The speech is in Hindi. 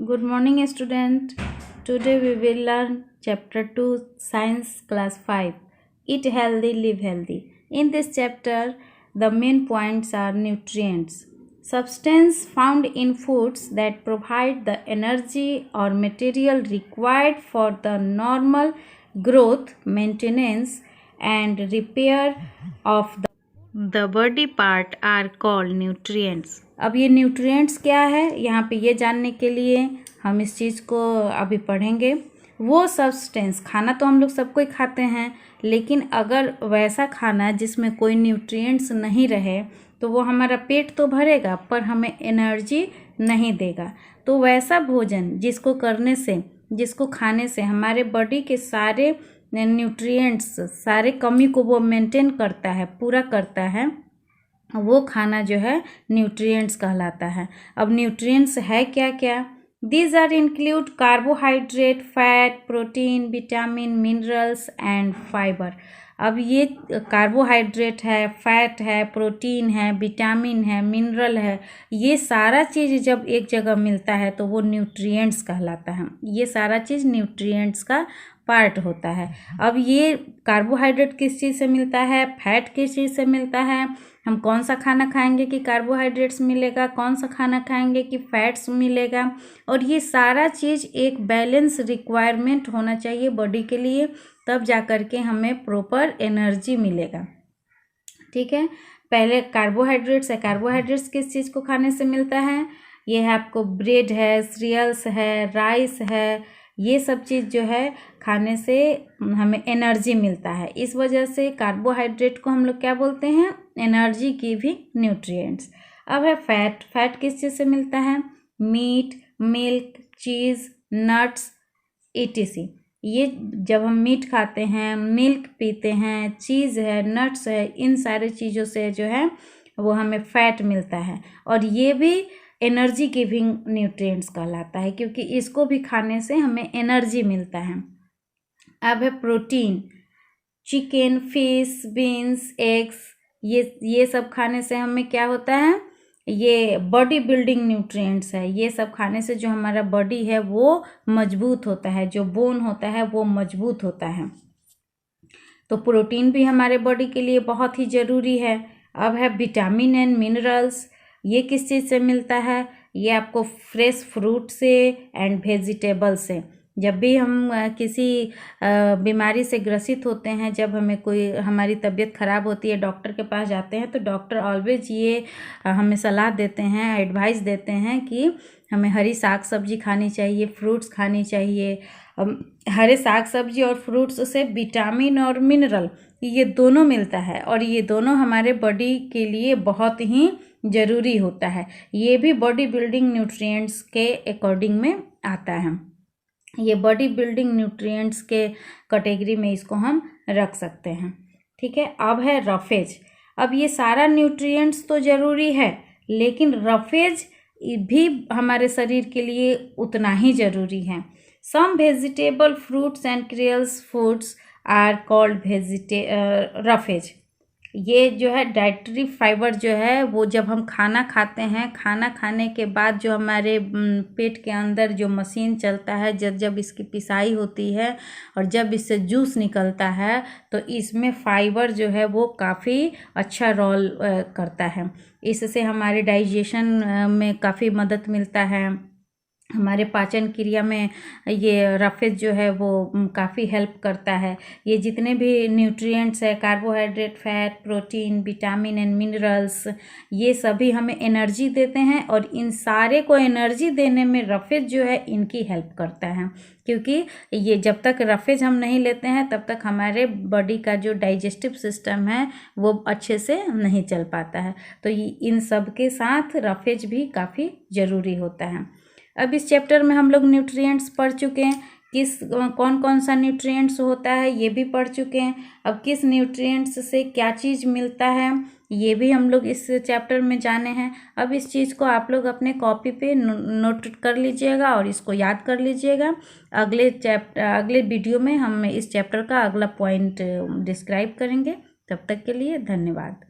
Good morning, student. Today we will learn chapter 2, Science class 5. Eat healthy, live healthy. In this chapter, the main points are nutrients. Substance found in foods that provide the energy or material required for the normal growth, maintenance, and repair of the body part are called nutrients. अब ये न्यूट्रिएंट्स क्या है, यहाँ पे ये जानने के लिए हम इस चीज़ को अभी पढ़ेंगे। वो सब्सटेंस, खाना तो हम लोग सब कोई खाते हैं, लेकिन अगर वैसा खाना जिसमें कोई न्यूट्रिएंट्स नहीं रहे तो वो हमारा पेट तो भरेगा पर हमें एनर्जी नहीं देगा। तो वैसा भोजन जिसको खाने से हमारे बॉडी के सारे न्यूट्रिएंट्स, सारे कमी को वो मेंटेन करता है, पूरा करता है, वो खाना जो है न्यूट्रिएंट्स कहलाता है। अब न्यूट्रिएंट्स है क्या क्या? These are include carbohydrate, fat, protein, vitamin, minerals and fibre. अब ये कार्बोहाइड्रेट है, फैट है, प्रोटीन है, विटामिन है, मिनरल है, ये सारा चीज़ जब एक जगह मिलता है तो वो न्यूट्रिएंट्स कहलाता है। ये सारा चीज़ न्यूट्रिएंट्स का पार्ट होता है। अब ये कार्बोहाइड्रेट किस चीज़ से मिलता है, फैट किस चीज़ से मिलता है, हम कौन सा खाना खाएंगे कि कार्बोहाइड्रेट्स मिलेगा, कौन सा खाना खाएंगे कि फैट्स मिलेगा, और ये सारा चीज़ एक बैलेंस रिक्वायरमेंट होना चाहिए बॉडी के लिए, तब जा कर के हमें प्रॉपर एनर्जी मिलेगा। ठीक है, पहले कार्बोहाइड्रेट्स है। कार्बोहाइड्रेट्स किस चीज़ को खाने से मिलता है? ये है आपको ब्रेड है, सीरियल्स है, राइस है, ये सब चीज़ जो है खाने से हमें एनर्जी मिलता है। इस वजह से कार्बोहाइड्रेट को हम लोग क्या बोलते हैं? एनर्जी की भी न्यूट्रिएंट्स। अब है फैट। फैट किस चीज़ से मिलता है? मीट, मिल्क, चीज़, नट्स etc। ये जब हम मीट खाते हैं, मिल्क पीते हैं, चीज़ है, नट्स है, इन सारे चीज़ों से जो है वो हमें फैट मिलता है, और ये भी एनर्जी गिविंग न्यूट्रिएंट्स कहलाता है, क्योंकि इसको भी खाने से हमें एनर्जी मिलता है। अब है protein. Chicken, fish, beans, eggs, ये सब खाने से हमें क्या होता है? ये बॉडी बिल्डिंग न्यूट्रिएंट्स है। ये सब खाने से जो हमारा बॉडी है वो मजबूत होता है, जो बोन होता है वो मजबूत होता है। तो प्रोटीन भी हमारे बॉडी के लिए बहुत ही ज़रूरी है। अब है विटामिन एंड मिनरल्स। ये किस चीज़ से मिलता है? ये आपको फ्रेश फ्रूट से एंड वेजिटेबल से। जब भी हम किसी बीमारी से ग्रसित होते हैं, जब हमें कोई हमारी तबीयत ख़राब होती है, डॉक्टर के पास जाते हैं, तो डॉक्टर ऑलवेज ये हमें सलाह देते हैं, एडवाइस देते हैं कि हमें हरी साग सब्जी खानी चाहिए, फ्रूट्स खानी चाहिए। हरे साग सब्जी और फ्रूट्स से विटामिन और मिनरल ये दोनों मिलता है, और ये दोनों हमारे बॉडी के लिए बहुत ही ज़रूरी होता है। ये भी बॉडी बिल्डिंग न्यूट्रिएंट्स के अकॉर्डिंग में आता है। ये बॉडी बिल्डिंग न्यूट्रिएंट्स के कैटेगरी में इसको हम रख सकते हैं। ठीक है, अब है रफेज। अब ये सारा न्यूट्रिएंट्स तो ज़रूरी है, लेकिन रफेज भी हमारे शरीर के लिए उतना ही ज़रूरी है। Some vegetable, fruits and cereals foods are called roughage. ये जो है डाइटरी फाइबर जो है, वो जब हम खाना खाते हैं, खाना खाने के बाद जो हमारे पेट के अंदर जो मशीन चलता है, जब इसकी पिसाई होती है और जब इससे जूस निकलता है, तो इसमें फाइबर जो है वो काफ़ी अच्छा रोल करता है। इससे हमारे डाइजेशन में काफ़ी मदद मिलता है। हमारे पाचन क्रिया में ये रफेज जो है वो काफ़ी हेल्प करता है। ये जितने भी न्यूट्रिएंट्स है, carbohydrate, fat, protein, vitamin and minerals, ये सभी हमें एनर्जी देते हैं, और इन सारे को एनर्जी देने में रफेज जो है इनकी हेल्प करता है। क्योंकि ये जब तक रफेज हम नहीं लेते हैं तब तक हमारे बॉडी का जो डाइजेस्टिव सिस्टम है वो अच्छे से नहीं चल पाता है। तो इन सब के साथ रफेज भी काफ़ी ज़रूरी होता है। अब इस चैप्टर में हम लोग न्यूट्रिएंट्स पढ़ चुके हैं, कौन कौन सा न्यूट्रिएंट्स होता है ये भी पढ़ चुके हैं। अब किस न्यूट्रिएंट्स से क्या चीज़ मिलता है ये भी हम लोग इस चैप्टर में जाने हैं। अब इस चीज़ को आप लोग अपने कॉपी पे नोट कर लीजिएगा और इसको याद कर लीजिएगा। अगले वीडियो में हम इस चैप्टर का अगला पॉइंट डिस्क्राइब करेंगे। तब तक के लिए धन्यवाद।